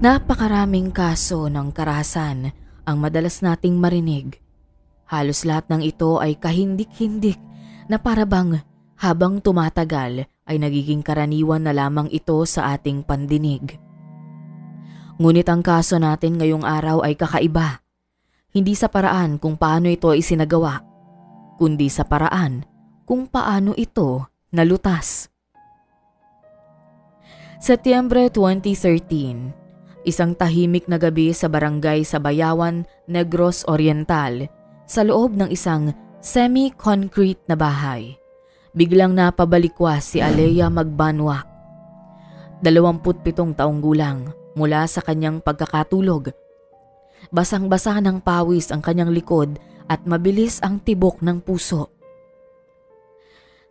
Napakaraming kaso ng karahasan ang madalas nating marinig. Halos lahat ng ito ay kahindik-hindik na parabang habang tumatagal ay nagiging karaniwan na lamang ito sa ating pandinig. Ngunit ang kaso natin ngayong araw ay kakaiba. Hindi sa paraan kung paano ito isinagawa, kundi sa paraan kung paano ito nalutas. Setyembre 2013, isang tahimik na gabi sa barangay sa Bayawan, Negros Oriental, sa loob ng isang semi-concrete na bahay. Biglang napabalikwas si Alea Magbanwa. 27 taong gulang mula sa kanyang pagkakatulog. Basang-basa ng pawis ang kanyang likod at mabilis ang tibok ng puso.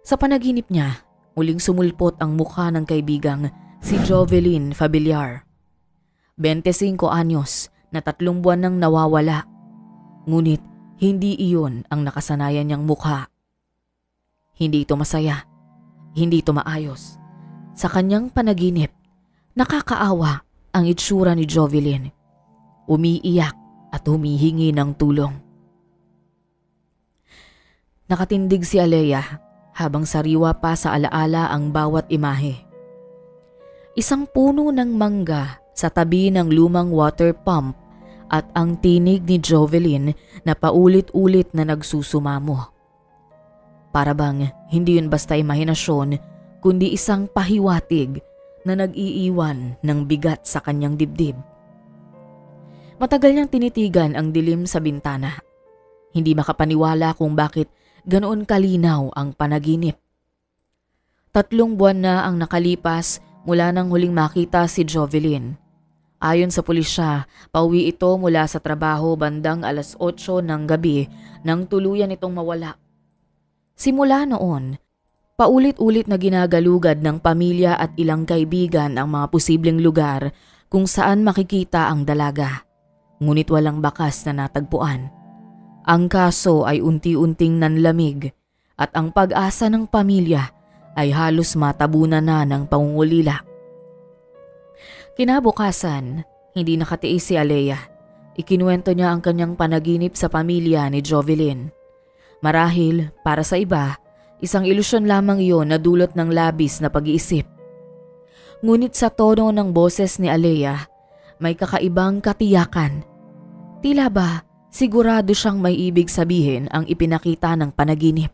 Sa panaginip niya, muling sumulpot ang mukha ng kaibigang si Jovelyn Fabiliar. 25 anyos na 3 buwan nang nawawala. Ngunit hindi iyon ang nakasanayan niyang mukha. Hindi ito masaya. Hindi ito maayos. Sa kanyang panaginip, nakakaawa ang itsura ni Jovelyn. Umiiyak at humihingi ng tulong. Nakatindig si Alea habang sariwa pa sa alaala ang bawat imahe. Isang puno ng mangga sa tabi ng lumang water pump at ang tinig ni Jovelyn na paulit-ulit na nagsusumamo. Para bang hindi yun basta imahinasyon kundi isang pahiwatig na nag-iiwan ng bigat sa kanyang dibdib. Matagal niyang tinitigan ang dilim sa bintana. Hindi makapaniwala kung bakit ganoon kalinaw ang panaginip. 3 buwan na ang nakalipas mula nang huling makita si Jovelyn. Ayon sa pulisya, pauwi ito mula sa trabaho bandang 8:00 ng gabi nang tuluyan itong mawala. Simula noon, paulit-ulit na ginagalugad ng pamilya at ilang kaibigan ang mga posibleng lugar kung saan makikita ang dalaga. Ngunit walang bakas na natagpuan. Ang kaso ay unti-unting nanlamig at ang pag-asa ng pamilya ay halos matabunan na ng pangungulila. Kinabukasan, hindi nakatiis si Alea. Ikinuwento niya ang kanyang panaginip sa pamilya ni Jovelyn. Marahil, para sa iba, isang ilusyon lamang iyon na dulot ng labis na pag-iisip. Ngunit sa tono ng boses ni Alea, may kakaibang katiyakan. Tila ba sigurado siyang may ibig sabihin ang ipinakita ng panaginip.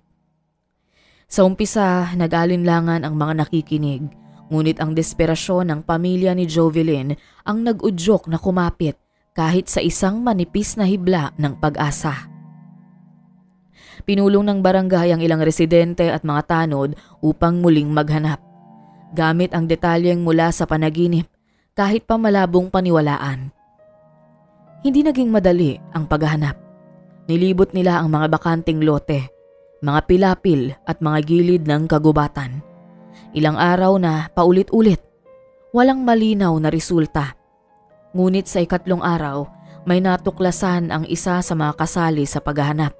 Sa umpisa, nag-alinlangan ang mga nakikinig, ngunit ang desperasyon ng pamilya ni Jovelyn ang nag-udyok na kumapit kahit sa isang manipis na hibla ng pag-asa. Pinulong ng barangay ang ilang residente at mga tanod upang muling maghanap. Gamit ang detalyeng mula sa panaginip kahit pa malabong paniwalaan. Hindi naging madali ang paghahanap. Nilibot nila ang mga bakanting lote, mga pilapil at mga gilid ng kagubatan. Ilang araw na paulit-ulit, walang malinaw na resulta. Ngunit sa 3 araw, may natuklasan ang isa sa mga kasali sa paghahanap.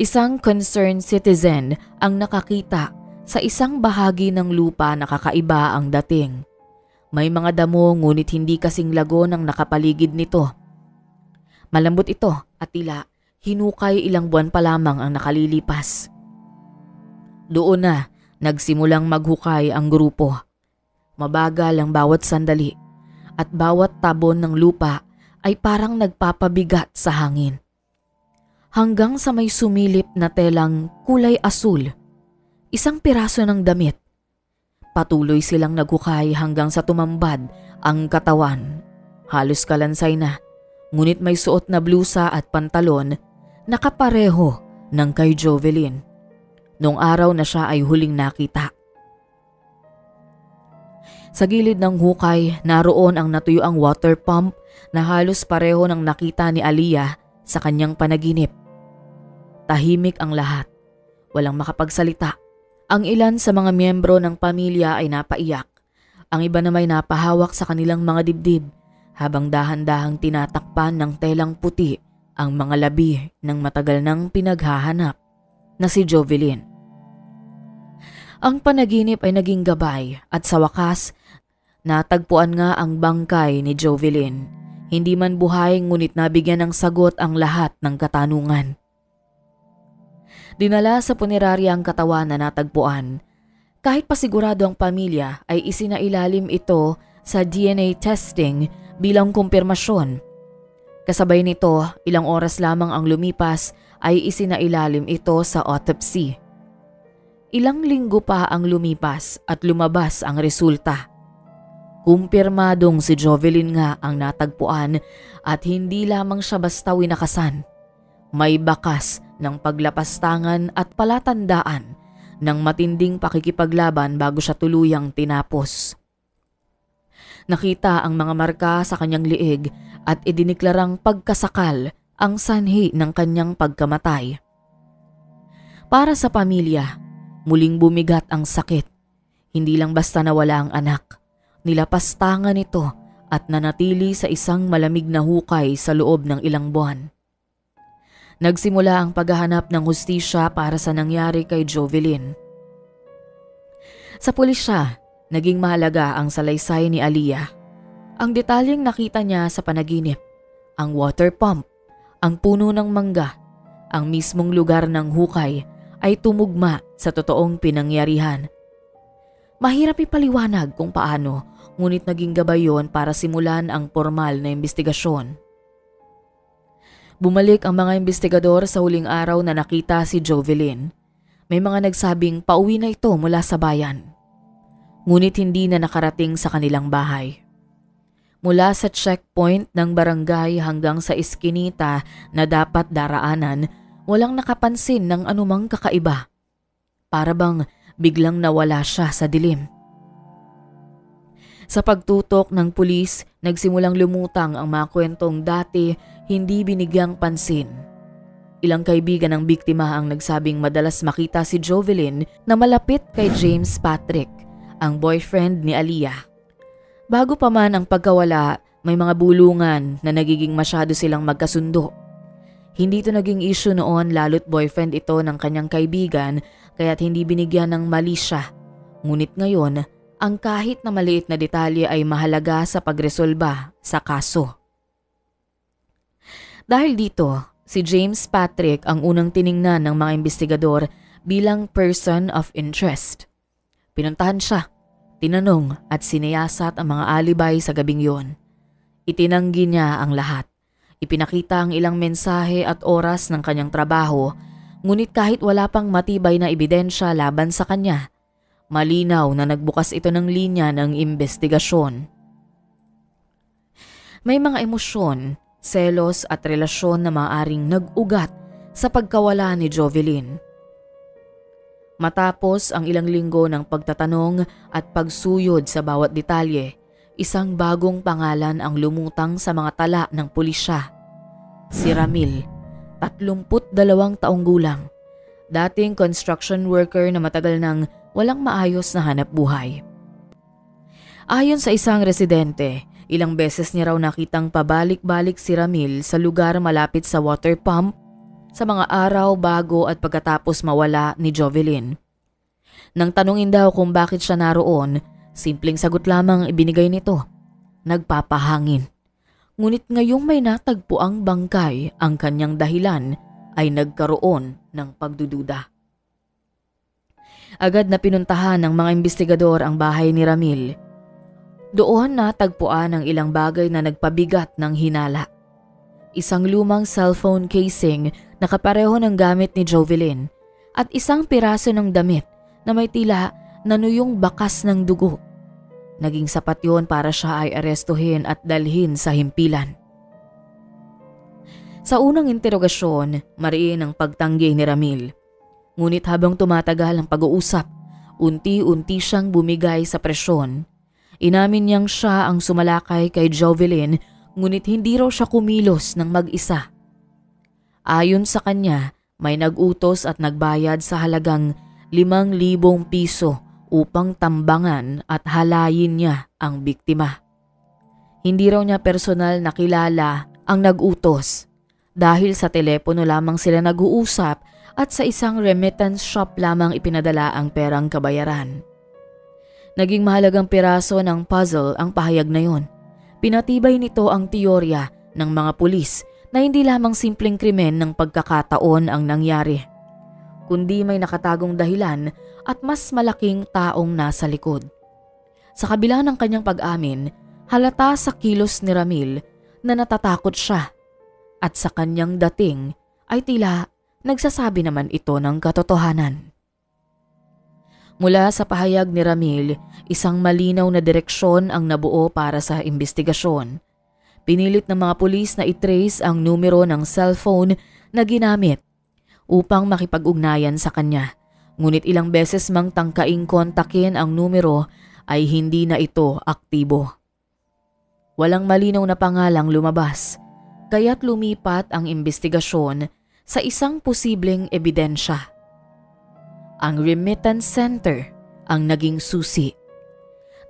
Isang concerned citizen ang nakakita sa isang bahagi ng lupa na kakaiba ang dating. May mga damo ngunit hindi kasing lago ng nakapaligid nito. Malambot ito at tila hinukay ilang buwan pa lamang ang nakalilipas. Doon na nagsimulang maghukay ang grupo. Mabagal ang bawat sandali at bawat tabon ng lupa ay parang nagpapabigat sa hangin. Hanggang sa may sumilip na telang kulay asul, isang piraso ng damit. Patuloy silang naghukay hanggang sa tumambad ang katawan. Halos kalansay na, ngunit may suot na blusa at pantalon na kapareho ng kay Jovelyn. Noong araw na siya ay huling nakita. Sa gilid ng hukay, naroon ang natuyuang water pump na halos pareho ng nakita ni Alea sa kanyang panaginip. Tahimik ang lahat. Walang makapagsalita. Ang ilan sa mga miyembro ng pamilya ay napaiyak. Ang iba na may napahawak sa kanilang mga dibdib habang dahan-dahang tinatakpan ng telang puti ang mga labi ng matagal nang pinaghahanap na si Jovelyn. Ang panaginip ay naging gabay at sa wakas, Natagpuan nga ang bangkay ni Jovelyn. Hindi man buhay ngunit nabigyan ng sagot ang lahat ng katanungan. Dinala sa punerarya ang katawan na natagpuan. Kahit pa sigurado ang pamilya ay isinailalim ito sa DNA testing bilang kumpirmasyon. Kasabay nito, ilang oras lamang ang lumipas ay isinailalim ito sa autopsy. Ilang linggo pa ang lumipas at lumabas ang resulta. Kumpirmadong si Jovelyn nga ang natagpuan at hindi lamang siya basta winakasan. May bakas ng paglapastangan at palatandaan ng matinding pakikipaglaban bago siya tuluyang tinapos. Nakita ang mga marka sa kanyang liig at idiniklarang pagkasakal ang sanhi ng kanyang pagkamatay. Para sa pamilya, muling bumigat ang sakit. Hindi lang basta nawala ang anak. Nilapastangan ito at nanatili sa isang malamig na hukay sa loob ng ilang buwan. Nagsimula ang paghahanap ng hustisya para sa nangyari kay Jovelyn. Sa pulisya, naging mahalaga ang salaysay ni Aliyah. Ang detalyeng nakita niya sa panaginip, ang water pump, ang puno ng mangga, ang mismong lugar ng hukay ay tumugma sa totoong pinangyarihan. Mahirap ipaliwanag kung paano, ngunit naging gabay yon para simulan ang formal na investigasyon. Bumalik ang mga investigador sa huling araw na nakita si Jovelyn. May mga nagsabing pauwi na ito mula sa bayan. Ngunit hindi na nakarating sa kanilang bahay. Mula sa checkpoint ng barangay hanggang sa iskinita na dapat daraanan, walang nakapansin ng anumang kakaiba. Para bang biglang nawala siya sa dilim. Sa pagtutok ng pulis, nagsimulang lumutang ang mga kwentong dati hindi binigyang pansin. Ilang kaibigan ng biktima ang nagsabing madalas makita si Jovelyn na malapit kay James Patrick, ang boyfriend ni Aliyah. Bago pa man ang pagkawala, may mga bulungan na nagiging masyado silang magkasundo. Hindi ito naging issue noon lalo't boyfriend ito ng kanyang kaibigan kaya't hindi binigyan ng mali siya. Ngunit ngayon, ang kahit na maliit na detalye ay mahalaga sa pagresolba sa kaso. Dahil dito, si James Patrick ang unang tiningnan ng mga investigador bilang person of interest. Pinuntahan siya, tinanong at siniyasat ang mga alibay sa gabing yon. Itinanggi niya ang lahat. Ipinakita ang ilang mensahe at oras ng kanyang trabaho, ngunit kahit wala pang matibay na ebidensya laban sa kanya, malinaw na nagbukas ito ng linya ng investigasyon. May mga emosyon, selos at relasyon na maaaring nag-ugat sa pagkawala ni Jovelyn. Matapos ang ilang linggo ng pagtatanong at pagsuyod sa bawat detalye, isang bagong pangalan ang lumutang sa mga tala ng pulisya. Si Ramil, 32 taong gulang, dating construction worker na matagal nang walang maayos na hanap buhay. Ayon sa isang residente, ilang beses niya raw nakitang pabalik-balik si Ramil sa lugar malapit sa water pump sa mga araw bago at pagkatapos mawala ni Jovelyn. Nang tanungin daw kung bakit siya naroon, simpleng sagot lamang ibinigay nito, nagpapahangin. Ngunit ngayong may natagpo ang bangkay, ang kanyang dahilan ay nagkaroon ng pagdududa. Agad na pinuntahan ng mga investigador ang bahay ni Ramil. Doon natagpuan ang ilang bagay na nagpabigat ng hinala. Isang lumang cellphone casing na kapareho ng gamit ni Jovelyn at isang piraso ng damit na may tila nanuyong bakas ng dugo. Naging sapat yon para siya ay arestuhin at dalhin sa himpilan. Sa unang interogasyon, mariin ang pagtanggi ni Ramil. Ngunit habang tumatagal ang pag-uusap, unti-unti siyang bumigay sa presyon. Inamin niyang siya ang sumalakay kay Jovelyn, ngunit hindi raw siya kumilos ng mag-isa. Ayon sa kanya, may nag-utos at nagbayad sa halagang 5,000 piso upang tambangan at halayin niya ang biktima. Hindi raw niya personal na kilala ang nag-utos dahil sa telepono lamang sila nag-uusap at sa isang remittance shop lamang ipinadala ang perang kabayaran. Naging mahalagang piraso ng puzzle ang pahayag na yon. Pinatibay nito ang teorya ng mga pulis na hindi lamang simpleng krimen ng pagkakataon ang nangyari, kundi may nakatagong dahilan at mas malaking taong nasa likod. Sa kabila ng kanyang pag-amin, halata sa kilos ni Ramil na natatakot siya at sa kanyang dating ay tila nagsasabi naman ito ng katotohanan. Mula sa pahayag ni Ramil, isang malinaw na direksyon ang nabuo para sa investigasyon. Pinilit ng mga pulis na i-trace ang numero ng cellphone na ginamit upang makipag-ugnayan sa kanya. Ngunit ilang beses mang tangkaing kontakin ang numero ay hindi na ito aktibo. Walang malinaw na pangalang lumabas, kaya't lumipat ang investigasyon sa isang posibleng ebidensya. Ang remittance center ang naging susi.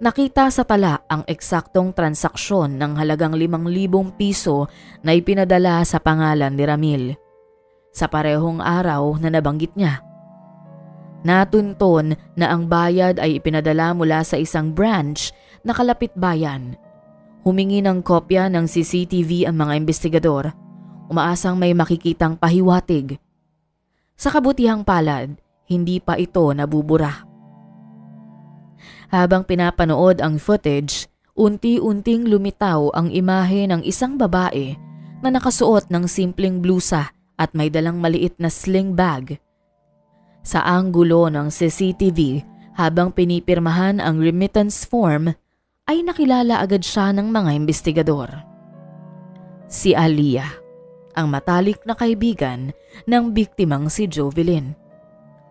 Nakita sa tala ang eksaktong transaksyon ng halagang 5,000 piso na ipinadala sa pangalan ni Ramil sa parehong araw na nabanggit niya. Natunton na ang bayad ay ipinadala mula sa isang branch na kalapit bayan. Humingi ng kopya ng CCTV ang mga investigador, umaasang may makikitang pahiwatig. Sa kabutihang palad, hindi pa ito nabubura. Habang pinapanood ang footage, unti-unting lumitaw ang imahe ng isang babae na nakasuot ng simpleng blusa at may dalang maliit na sling bag. Sa anggulo ng CCTV, habang pinipirmahan ang remittance form, ay nakilala agad siya ng mga investigador. Si Aliyah, ang matalik na kaibigan ng biktimang si Jovelyn.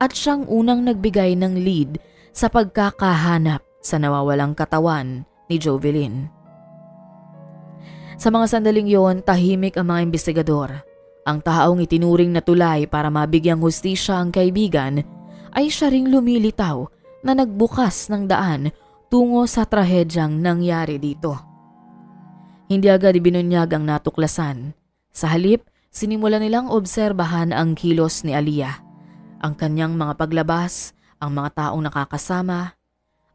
At siyang unang nagbigay ng lead sa pagkakahanap sa nawawalang katawan ni Jovelyn. Sa mga sandaling yon, tahimik ang mga investigador. Ang taong itinuring na tulay para mabigyang hustisya ang kaibigan ay siya ring lumilitaw na nagbukas ng daan tungo sa trahedyang nangyari dito. Hindi agad ibinunyag ang natuklasan. Sa halip, sinimula nilang obserbahan ang kilos ni Aliyah, ang kanyang mga paglabas, ang mga taong nakakasama,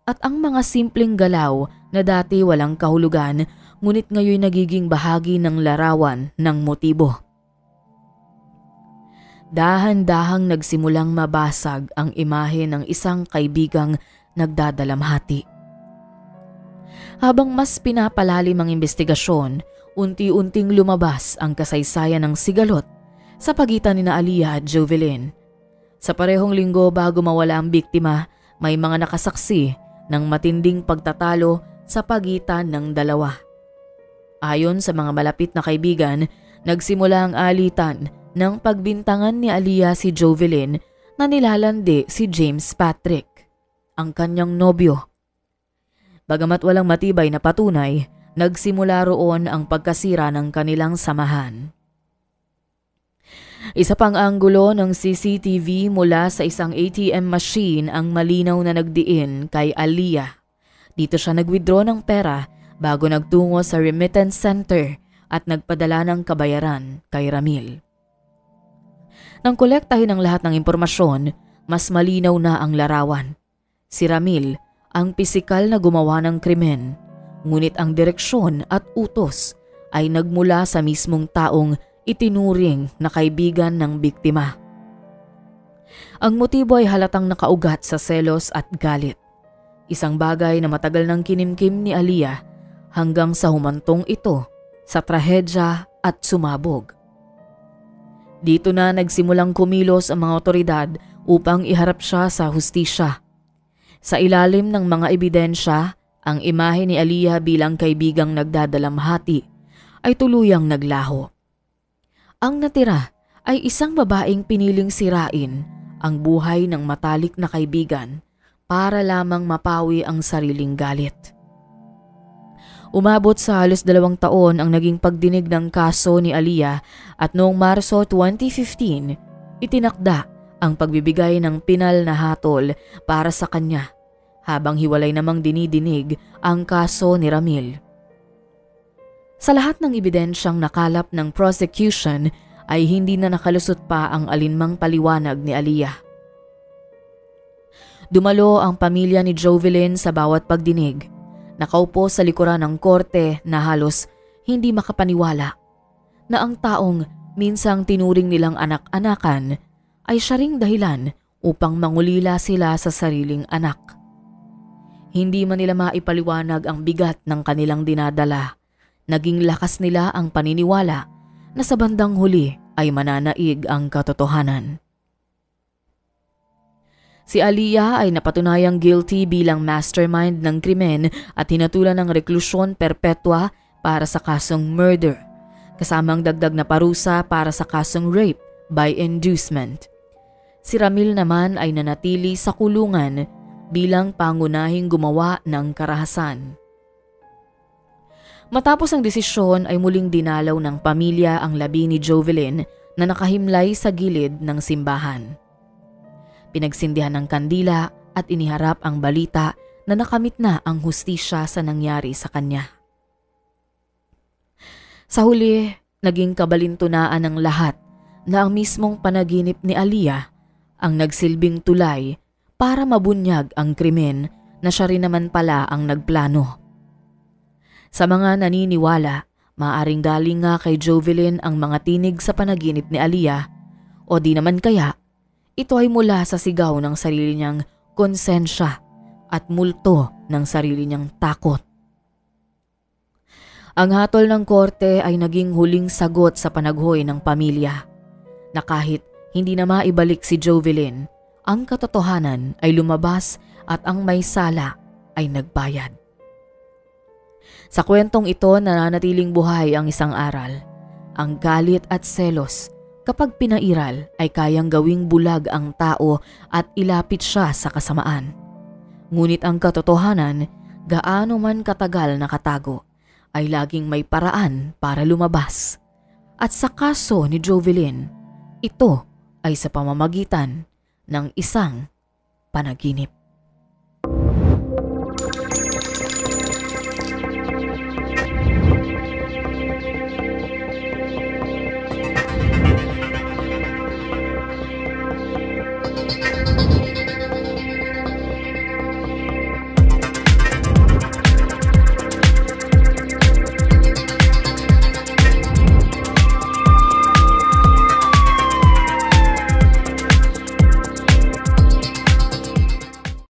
at ang mga simpleng galaw na dati walang kahulugan ngunit ngayon nagiging bahagi ng larawan ng motibo. Dahan-dahang nagsimulang mabasag ang imahe ng isang kaibigang nagdadalamhati. Habang mas pinapalalim ang investigasyon, unti-unting lumabas ang kasaysayan ng sigalot sa pagitan ni Aliyah at Jovelyn. Sa parehong linggo bago mawala ang biktima, may mga nakasaksi ng matinding pagtatalo sa pagitan ng dalawa. Ayon sa mga malapit na kaibigan, nagsimula ang alitan ng pagbintangan ni Aliyah si Jovelyn na nilalandi si James Patrick, ang kanyang nobyo. Bagamat walang matibay na patunay, nagsimula roon ang pagkasira ng kanilang samahan. Isa pang anggulo ng CCTV mula sa isang ATM machine ang malinaw na nagdiin kay Aliyah. Dito siya nag-withdraw ng pera bago nagtungo sa remittance center at nagpadala ng kabayaran kay Ramil. Nang kolektahin ang lahat ng impormasyon, mas malinaw na ang larawan. Si Ramil ang pisikal na gumawa ng krimen, ngunit ang direksyon at utos ay nagmula sa mismong taong itinuring na kaibigan ng biktima. Ang motibo ay halatang nakaugat sa selos at galit. Isang bagay na matagal nang kinimkim ni Aliyah hanggang sa humantong ito sa trahedya at sumabog. Dito na nagsimulang kumilos ang mga otoridad upang iharap siya sa hustisya. Sa ilalim ng mga ebidensya, ang imahe ni Aliyah bilang kaibigang nagdadalamhati ay tuluyang naglaho. Ang natira ay isang babaeng piniling sirain ang buhay ng matalik na kaibigan para lamang mapawi ang sariling galit. Umabot sa halos 2 taon ang naging pagdinig ng kaso ni Aliyah at noong Marso 2015, itinakda ang pagbibigay ng pinal na hatol para sa kanya habang hiwalay namang dinidinig ang kaso ni Ramil. Sa lahat ng ebidensyang nakalap ng prosecution ay hindi na nakalusot pa ang alinmang paliwanag ni Aliyah. Dumalo ang pamilya ni Jovelyn sa bawat pagdinig. Nakaupo sa likuran ng korte na halos hindi makapaniwala na ang taong minsang tinuring nilang anak-anakan ay siya ring dahilan upang mangulila sila sa sariling anak. Hindi man nila maipaliwanag ang bigat ng kanilang dinadala. Naging lakas nila ang paniniwala na sa bandang huli ay mananaig ang katotohanan. Si Aliyah ay napatunayang guilty bilang mastermind ng krimen at hinatulan ng reklusyon perpetua para sa kasong murder, kasamang dagdag na parusa para sa kasong rape by inducement. Si Ramil naman ay nanatili sa kulungan bilang pangunahing gumawa ng karahasan. Matapos ang desisyon ay muling dinalaw ng pamilya ang labi ni Jovelyn na nakahimlay sa gilid ng simbahan. Pinagsindihan ng kandila at iniharap ang balita na nakamit na ang hustisya sa nangyari sa kanya. Sa huli, naging kabalintunaan ng lahat na ang mismong panaginip ni Aliyah ang nagsilbing tulay para mabunyag ang krimen na siya rin naman pala ang nagplano. Sa mga naniniwala, maaring galing nga kay Jovelyn ang mga tinig sa panaginip ni Aliyah o di naman kaya ito ay mula sa sigaw ng sarili niyang konsensya at multo ng sarili niyang takot. Ang hatol ng korte ay naging huling sagot sa panaghoy ng pamilya na kahit hindi na maibalik si Jovelyn, ang katotohanan ay lumabas at ang may sala ay nagbayad. Sa kwentong ito nananatiling buhay ang isang aral. Ang galit at selos kapag pinairal ay kayang gawing bulag ang tao at ilapit siya sa kasamaan. Ngunit ang katotohanan, gaano man katagal nakatago, ay laging may paraan para lumabas. At sa kaso ni Jovelyn, ito ay sa pamamagitan ng isang panaginip.